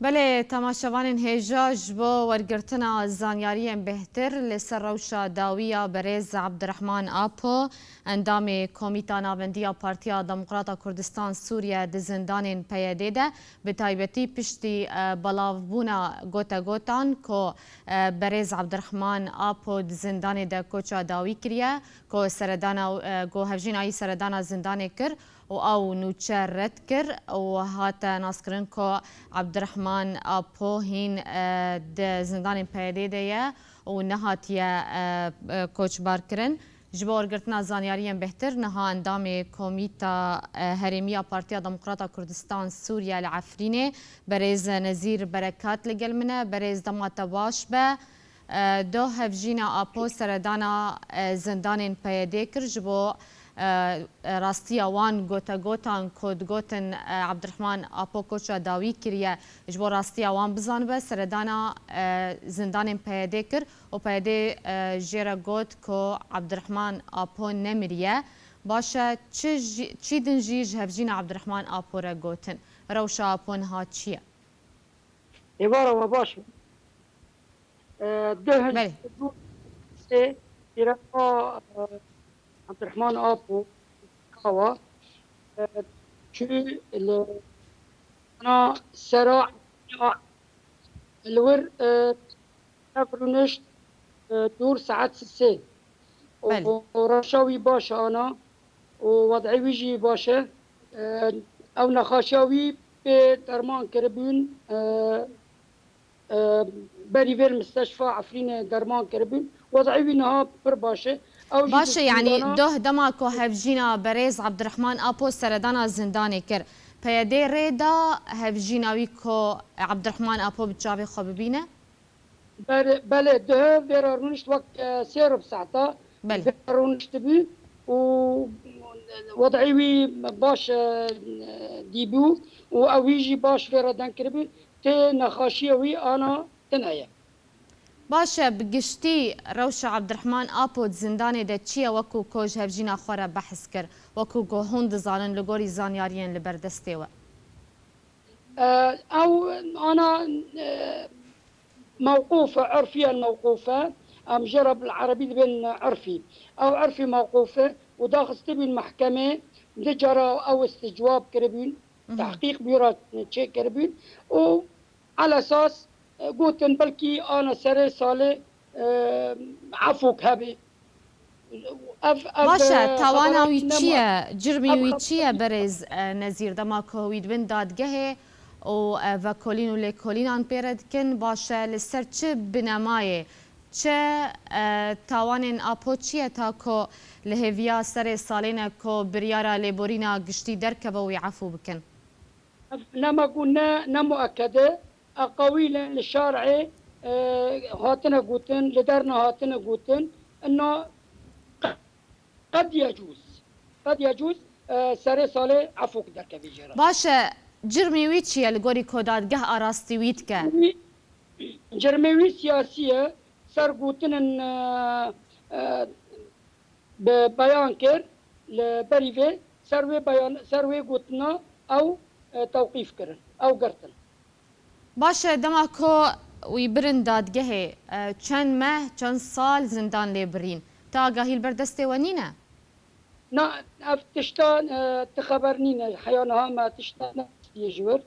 بله تماشاوان هیجاج با ورگرتنا زانیاریم بهتر لسر روشا داویا برز عبدالرحمن آپو اندام کمیتا ناوندیا پارتیا دموکراتا کردستان سوریه دزندان پیاده ده به تایبتی پشتی بلاوبونا گوتا گوتان که برز عبدالرحمن آپو دزندان ده کوچا داوی کریه که سردانا گو هفجین آئی سردانا زندان کر و او نوچه رد کر و هات ناسکرن که عبدالرحمن آپو هین ده زندان پیاده ده و نهاتیه کوچ بار کرن جبور گرتنا زانیاریم بهتر نها اندام کمیتا هرمیا پارتیا دموکراتا کردستان سوریه العفرینه برز نزیر برکات لگل منه برز دمات باش به دو هفجینا آپو سردانا زندان پیاده کر جبو راستی وان گوتا گوتان کود گوتن عبدالرحمن آپو کوچا داوی کریه جبو راستی وان بزان به سردانا زندان پیاده کر و پیاده جیرا گوت که عبدالرحمن آپو نمریه باشه چی دنجیج هفجین عبدالرحمن آپو را گوتن روشا آپو نها چیه؟ عبارة وباش ده بله سي إيران عبد الرحمن أبو كوا شو أنا سراع الور أفرنش دور ساعات سي بله ورشاوي باشا أنا ووضعي ويجي باشا أو نخاشاوي بدرمان كربون بري في المستشفى عفرين درمان كربون وضعي وينها بر باشا أو جي باشه یعنی بالزندانة ده دماکو هفجینا برز عبدالرحمن آپو سردانا زندانی کر پیاده ریدا هفجیناوی که عبدالرحمن آپو بجاوی خواب ببینه؟ بله ده فيرارونش وقت سيرب ساعتا بله فيرارونش تبي ووضعي باش ديبو وأويجي باش فيرادان كربي تي نخاشيوي أنا تنايا باشه بگشتی روش عبدالرحمن آپو زندانی ده چیه وکو کوج هفجینا خوره بحث کر وکو گوهون دزانن لگوری زانیارین لبردسته و أو أنا موقوفة عرفيا موقوفة أم جرب العربي بين عرفي أو عرفي موقوفة وداخل تبي المحكمة نجرى أو استجواب كربين تحقيق بيرات تشي كربين وعلى أساس قلت بلكي أنا سري صالي عفوك هبي باشه تاواناوی خبرات نما چیه جرمیوی چیه خبرات برز نزیر دماکو ویدوین دادگه و کلین و لیکولینان پیرد کن باشه لسر چه بنمایه چه تاوان آپو چیه تا که لهویا سر سالین که بریارا لیبورینا گشتی درکبه و عفو بکن نما قلنا نمؤكدة أقاويل للشارع هاتنا قوتن لدرنا هاتنا قوتن أنه قد يجوز سري صالح عفوك درك بيجرا باشه جرمیوی چیه لگوری که دادگه آراستیویت که جرموي سياسية سر قوتن ببيان كر لبريفي سروي بيان سروي قوتنا أو توقيف كرن أو قرتن باشه دماکو وی برن دادگه چند ماه چند سال زندان لیبرین تا آگاهی البردسته و نینه نا تشتان تخبرنينا حيانها ما تشتان يجور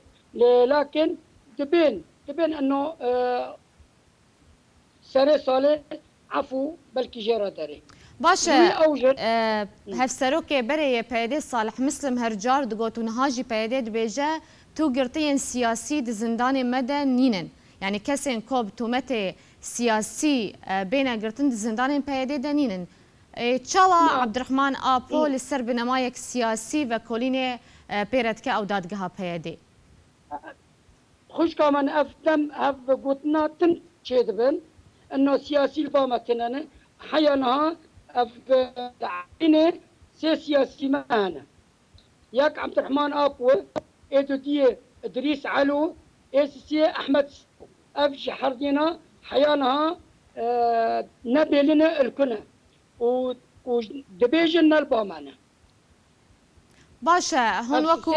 لكن تبين انه سري صالح عفو بلكي جرى داري باشه اوجد هفسروکه بره پیده صالح مسلم هرجار دگوتو نهاجی پیده دبیجه تو گرتین سیاسی د زندان مده نینن یعنی کسین کوب تومت سیاسی بین گرتن د زندان پیده ده نینن چاوا عبدالرحمن آپو لسر بنمایک سیاسی و کلین پیرد که او دادگاه پیده خوش كمان افتم اف قوتنا تم تشيدبن انه سياسي الفاما كنانه حيانها اف عينه سياسي معنا ياك عبد الرحمن ابو ايدو دي ادريس علو سي احمد افش حردينا حيانها نبي لنا الكنا ودبيجنا البامانه باشە هۆن وەکو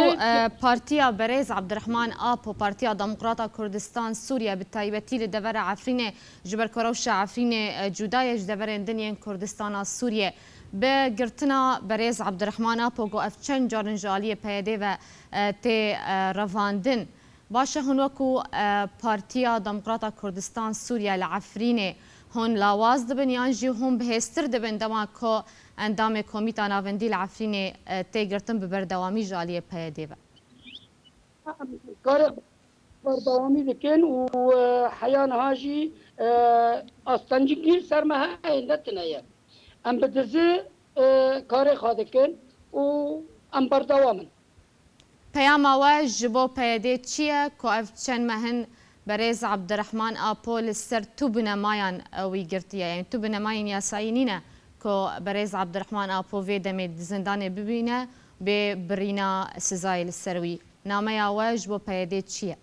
پارتیا بەرێز عەبدڕەحمان ئاپ و پارتیا دەموقراتا کوردستان سووریا بتایبەتی لە دەڤەرە عەفرینێ ji ber ku rewşa Efrînê cudayê ji deverên diniyên Kurdistana Sûriyê bi girtina Berêz Abdirehman Apo got ev çend carin ji aliyê PYD ve tê revandin. Başa hûn wekû Partiya Demokrata Kurdistan Sûriya li Efrînê hûn lawaz dibin yan jî hûn bihêztir dibin dema ku endamê Komîta Navendî li Efrînê tê girtin bi berdewamî ji aliyê PYD ve. Kare berdewamî dikin û heyaniha jî astencikî ser me heye netine ye. Em bi dizî karê xwe dikin û em berdewamin. Peyama we ji bo PYD çi ye ku ev çend mehin Berêz Abdirehman Apo li ser tu binemayan wî girtiye yani tu binemayên yasayî nîne ku Berêz Abdirehman Apo vê demê di zindanê bibîne bê birîna sizayê li ser wî. Nameya we ji bo PYD çi ye?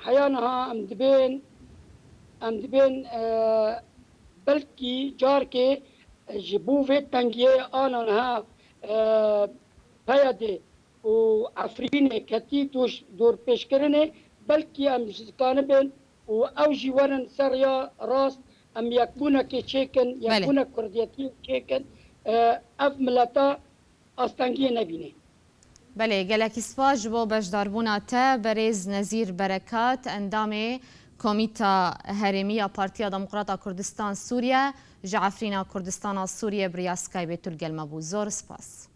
Heyaniha em dibên belkî carkê ji bo vê tengiyê anan ha PYD û Efrînê ketî dorpêşkirinê belkî em zikanibin û ew jî werin ser ya rast em yekbûnekê çêkin yekbûnek kurdiyetî çêkin ev mileta astengiyê nebîne. Belê gelekî spas ji bo beşdarbûna te Berêz Nezîr Berekat endamê Komîta Herêmî ya Partiya Demokrata Kurdistan Sûriye ji Efrîna Kurdistana Sûriye bi riya Skypê tu li gel me bû. Zor spas.